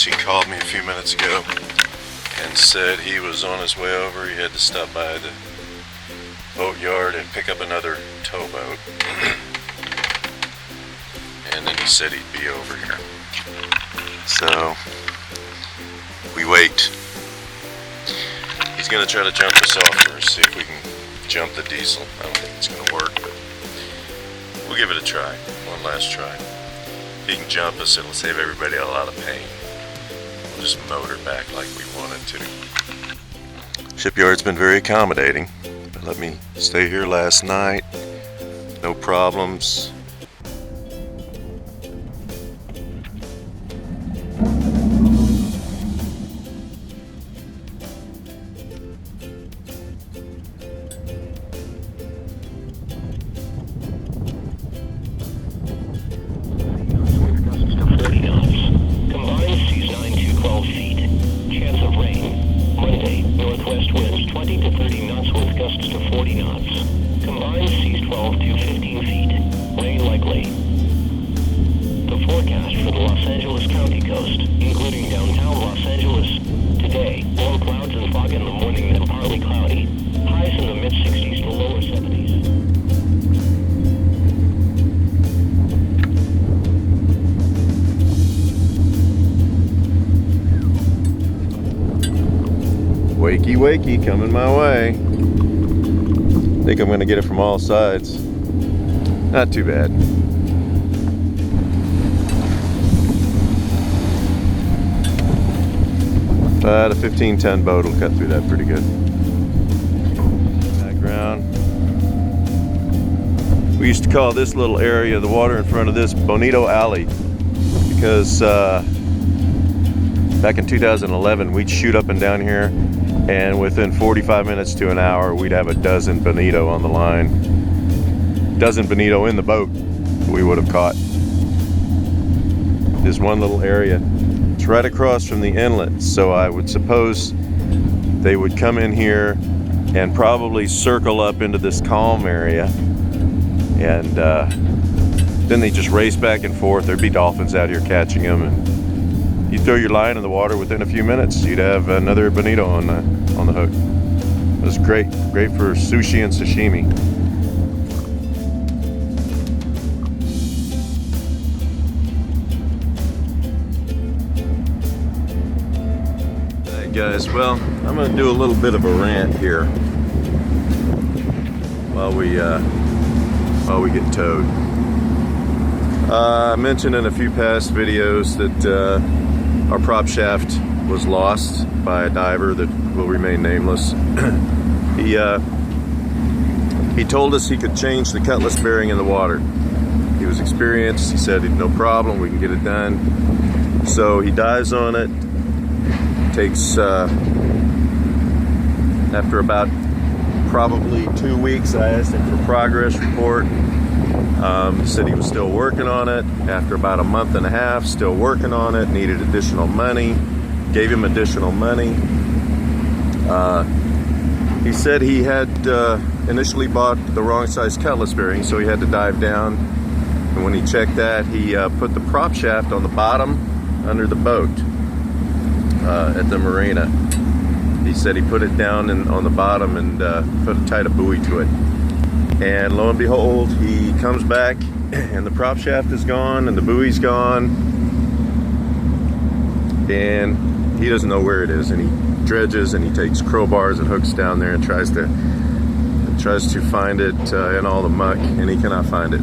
He called me a few minutes ago and said he was on his way over. He had to stop by the boat yard and pick up another towboat. And then he said he'd be over here. So we wait. He's gonna try to jump us off first, see if we can jump the diesel. I don't think it's gonna work, but we'll give it a try. One last try. If he can jump us, it'll save everybody a lot of pain. We'll just motor back like we wanted to. Shipyard's been very accommodating. They let me stay here last night. No problems. Wakey, wakey, coming my way. I think I'm going to get it from all sides. Not too bad. But a 15-ton boat will cut through that pretty good. Background. We used to call this little area, the water in front of this, Bonito Alley, because back in 2011 we'd shoot up and down here, and within 45 minutes to an hour we'd have a dozen bonito on the line. Dozen bonito in the boat we would have caught. This one little area. It's right across from the inlet, so I would suppose they would come in here and probably circle up into this calm area, and then they just race back and forth. There'd be dolphins out here catching them, and you throw your line in the water, within a few minutes you'd have another bonito on the hook. It was great for sushi and sashimi. Alright guys, well, I'm going to do a little bit of a rant here while we get towed. I mentioned in a few past videos that our prop shaft was lost by a diver that will remain nameless. He told us he could change the cutlass bearing in the water. He was experienced. He said no problem, we can get it done. So he dives on it. Takes after about probably 2 weeks, I asked him for progress report. He said he was still working on it. After about a month and a half, still working on it, needed additional money. Gave him additional money. He said he had initially bought the wrong size cutlass bearing, so he had to dive down. And when he checked that, he put the prop shaft on the bottom under the boat at the marina. He said he put it down on the bottom and tied a buoy to it. And lo and behold, he comes back and the prop shaft is gone and the buoy's gone. And he doesn't know where it is, and he dredges and he takes crowbars and hooks down there and tries to find it in all the muck, and he cannot find it.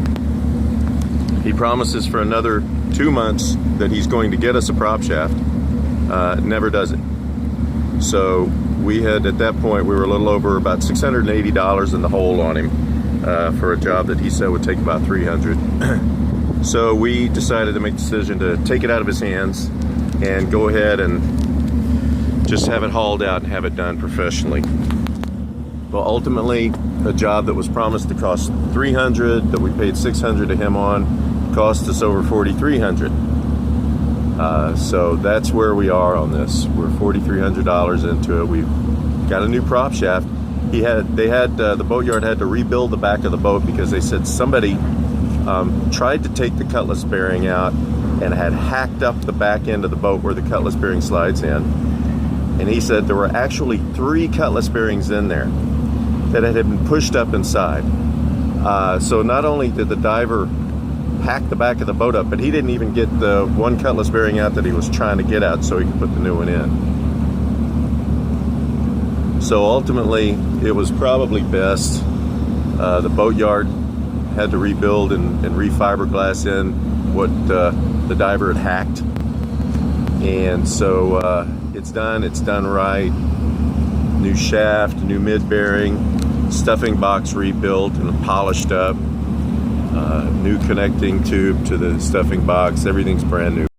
He promises for another 2 months that he's going to get us a prop shaft. Never does it. So we had, at that point, we were a little over about $680 in the hole on him for a job that he said would take about $300. So we decided to make the decision to take it out of his hands and go ahead and just have it hauled out and have it done professionally. Well, ultimately, a job that was promised to cost $300, that we paid $600 to him on, cost us over $4,300. So that's where we are on this. We're $4,300 into it. We've got a new prop shaft. The boatyard had to rebuild the back of the boat because they said somebody tried to take the cutlass bearing out and had hacked up the back end of the boat where the cutlass bearing slides in. And he said there were actually 3 cutlass bearings in there that had been pushed up inside. So not only did the diver hack the back of the boat up, but he didn't even get the one cutlass bearing out that he was trying to get out so he could put the new one in. So ultimately, it was probably best. The boatyard had to rebuild and re-fiberglass in what the diver had hacked. And so it's done right. New shaft, new mid bearing, stuffing box rebuilt and polished up, new connecting tube to the stuffing box. Everything's brand new.